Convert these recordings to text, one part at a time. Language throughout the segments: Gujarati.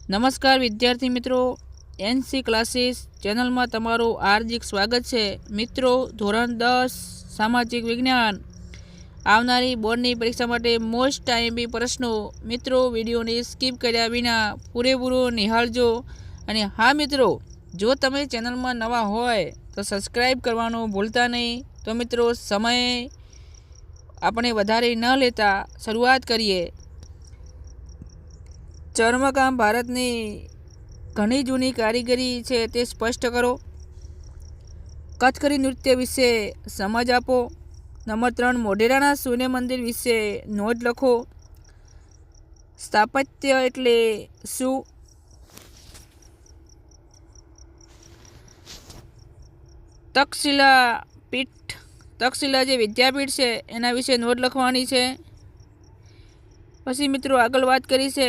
નમસ્કાર વિદ્યાર્થી મિત્રો, એનસી ક્લાસીસ ચેનલમાં તમારું હાર્દિક સ્વાગત છે। મિત્રો, ધોરણ 10 સામાજિક વિજ્ઞાન આવનારી બોર્ડની પરીક્ષા માટે મોસ્ટ આઈએમપી પ્રશ્નો મિત્રો વિડીયોને સ્કીપ કર્યા વિના પૂરેપૂરો નિહાળજો। અને હા મિત્રો, જો તમે ચેનલમાં નવા હોય તો સબસ્ક્રાઈબ કરવાનું ભૂલતા નહીં। તો મિત્રો, સમય આપણે વધારે ન લેતા શરૂઆત કરીએ। ચર્મકામ ભારતની ઘણી જૂની કારીગરી છે તે સ્પષ્ટ કરો। કથકલી નૃત્ય વિશે સમજ આપો। નંબર 3, મોઢેરાના સૂર્ય મંદિર વિશે નોંધ લખો। સ્થાપત્ય એટલે શું? તક્ષશિલા જે વિદ્યાપીઠ છે એના વિશે નોંધ લખવાની છે। પછી મિત્રો આગળ વાત કરી છે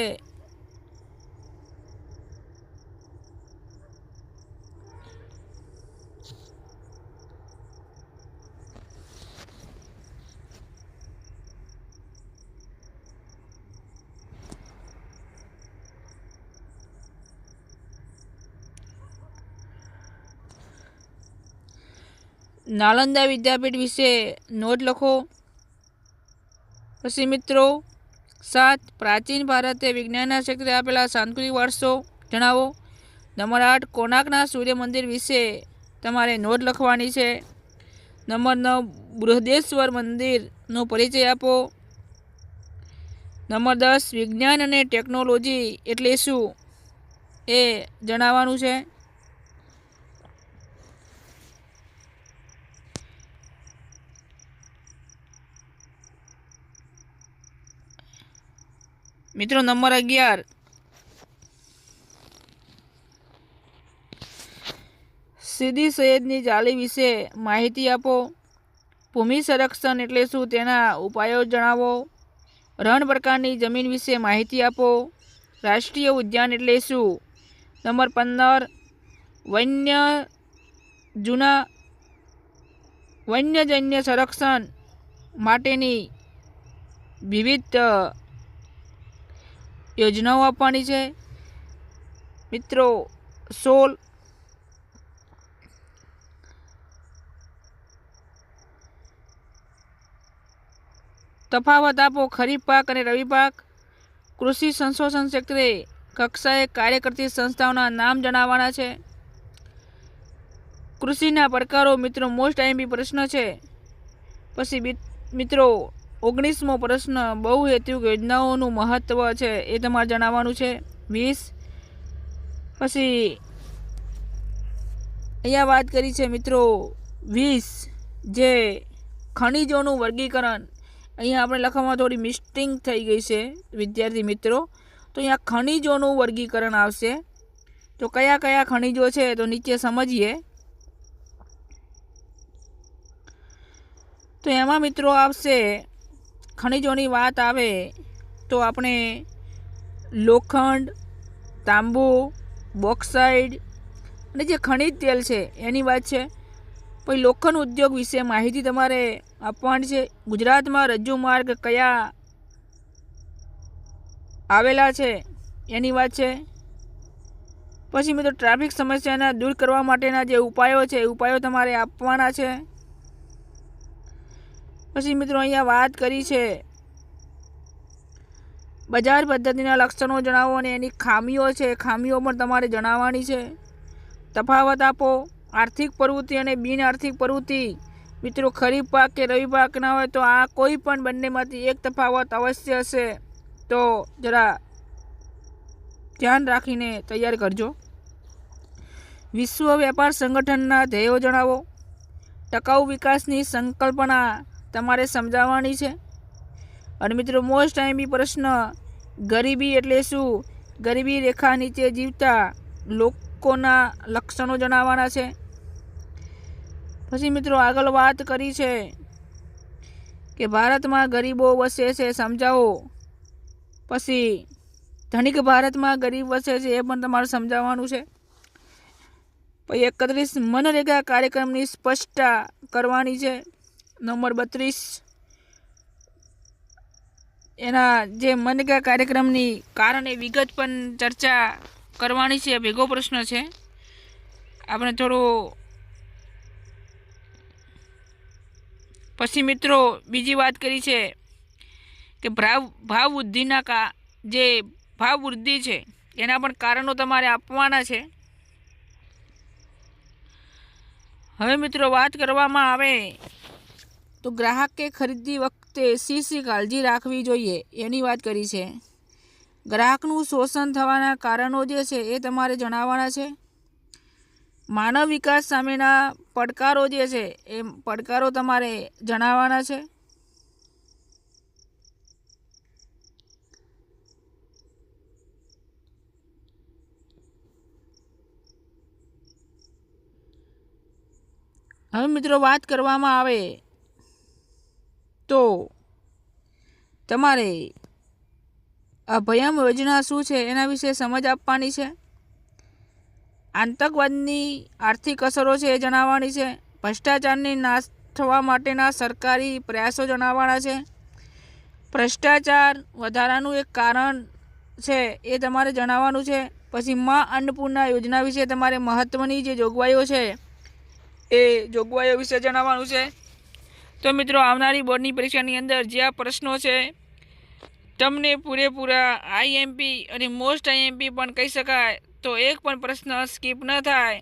નાલંદા વિદ્યાપીઠ વિશે નોંધ લખો। પછી મિત્રો 7, પ્રાચીન ભારતે વિજ્ઞાનના ક્ષેત્રે આપેલા સાંસ્કૃતિક વારસો જણાવો। નંબર 8, કોણાર્કના સૂર્ય મંદિર વિશે તમારે નોંધ લખવાની છે। નંબર 9, બૃહદેશ્વર મંદિરનો પરિચય આપો। નંબર 10, વિજ્ઞાન અને ટેકનોલોજી એટલે શું એ જણાવવાનું છે। મિત્રો નંબર 11, સીદી સૈયદની જાળી વિશે માહિતી આપો। ભૂમિ સંરક્ષણ એટલે શું તેના ઉપાયો જણાવો। રણ પ્રકારની જમીન વિશે માહિતી આપો। રાષ્ટ્રીય ઉદ્યાન એટલે શું? નંબર 15, વન્યજન્ય સંરક્ષણ માટેની વિવિધ યોજનાઓ આપવાની છે। મિત્રો 16, તફાવત આપો। ખરીફ પાક અને રવિ પાક। કૃષિ સંશોધન ક્ષેત્રે કક્ષાએ કાર્ય કરતી સંસ્થાઓના નામ જણાવવાના છે। કૃષિના પ્રકારો મિત્રો મોસ્ટ આઈએમપી પ્રશ્ન છે। પછી મિત્રો 19મો પ્રશ્ન, બહુહેતુક યોજનાઓનું મહત્વ છે એ તમારે જણાવવાનું છે। 20, પછી અહીંયા વાત કરી છે મિત્રો 20 જે ખનિજોનું વર્ગીકરણ, અહીંયા આપણે લખવામાં થોડી મિસ્ટેક થઈ ગઈ છે વિદ્યાર્થી મિત્રો, તો અહીંયા ખનિજોનું વર્ગીકરણ આવશે। તો કયા કયા ખનિજો છે તો નીચે સમજીએ। તો એમાં મિત્રો આવશે, ખનિજોની વાત આવે તો આપણે લોખંડ, તાંબુ, બોક્સાઇડ અને જે ખનિજ તેલ છે એની વાત છે। પછી લોખંડ ઉદ્યોગ વિશે માહિતી તમારે આપવાની છે। ગુજરાતમાં રજ્જુ માર્ગ કયા આવેલા છે એની વાત છે। પછી મિત્રો ટ્રાફિક સમસ્યાના દૂર કરવા માટેના જે ઉપાયો છે એ ઉપાયો તમારે આપવાના છે। પછી મિત્રો અહીંયા વાત કરી છે બજાર પદ્ધતિના લક્ષણો જણાવો અને એની ખામીઓ છે, ખામીઓ પણ તમારે જણાવવાની છે। તફાવત આપો। આર્થિક પ્રવૃત્તિ અને બિન આર્થિક પ્રવૃત્તિ, મિત્રો ખરીફ પાક કે રવિ પાક ના હોય તો આ કોઈ પણ બંનેમાંથી એક તફાવત અવશ્ય હશે, તો જરા ધ્યાન રાખીને તૈયાર કરજો। વિશ્વ વેપાર સંગઠનના ધ્યેયો જણાવો। ટકાઉ વિકાસની સંકલ્પના તમારે સમજાવવાની છે। અને મિત્રો મોસ્ટ આઈએમપી પ્રશ્ન, ગરીબી એટલે શું? ગરીબી રેખા નીચે જીવતા લોકોના લક્ષણો જણાવવાના છે। પછી મિત્રો આગળ વાત કરી છે કે ભારતમાં ગરીબો વસે છે સમજાવો। પછી ધનિક ભારતમાં ગરીબ વસે છે એ પણ તમારે સમજાવવાનું છે। પછી 31, મનરેગા કાર્યક્રમની સ્પષ્ટતા કરવાની છે। નંબર 32, એના જે મનરેગા કાર્યક્રમની કારણે વિગત પણ ચર્ચા કરવાની છે. ભેગો પ્રશ્ન છે. આપણે થોડું પછી મિત્રો બીજી વાત કરી છે કે ભાવ વૃદ્ધિના જે ભાવ વૃદ્ધિ છે એના પણ કારણો તમારે આપવાના છે. હવે મિત્રો વાત કરવામાં આવે તો ગ્રાહકે ખરીદી વખતે શી કાળજી રાખવી જોઈએ એની વાત કરી છે. ગ્રાહકનું શોષણ થવાના કારણો જે છે એ તમારે જણાવવાના છે. માનવ વિકાસ સામેના પડકારો જે છે એ પડકારો તમારે જણાવવાના છે. હવે મિત્રો વાત કરવામાં આવે તો તમારે અભયમ યોજના શું છે એના વિશે સમજ આપવાની છે. આતંકવાદની આર્થિક અસરો છે એ જણાવવાની છે. ભ્રષ્ટાચારની નાશ થવા માટેના સરકારી પ્રયાસો જણાવવાના છે. ભ્રષ્ટાચાર વધારાનું એક કારણ છે એ તમારે જણાવવાનું છે. પછી મા અન્નપૂર્ણા યોજના વિશે તમારે મહત્ત્વની જે જોગવાઈઓ છે એ જોગવાઈઓ વિશે જણાવવાનું છે. તો મિત્રો આવનારી બોર્ડની પરીક્ષાની અંદર જે આ પ્રશ્નો છે તમને પૂરેપૂરા આઈએમપી અને મોસ્ટ આઈએમપી પણ કહી શકાય, તો એક પણ પ્રશ્ન સ્કીપ ન થાય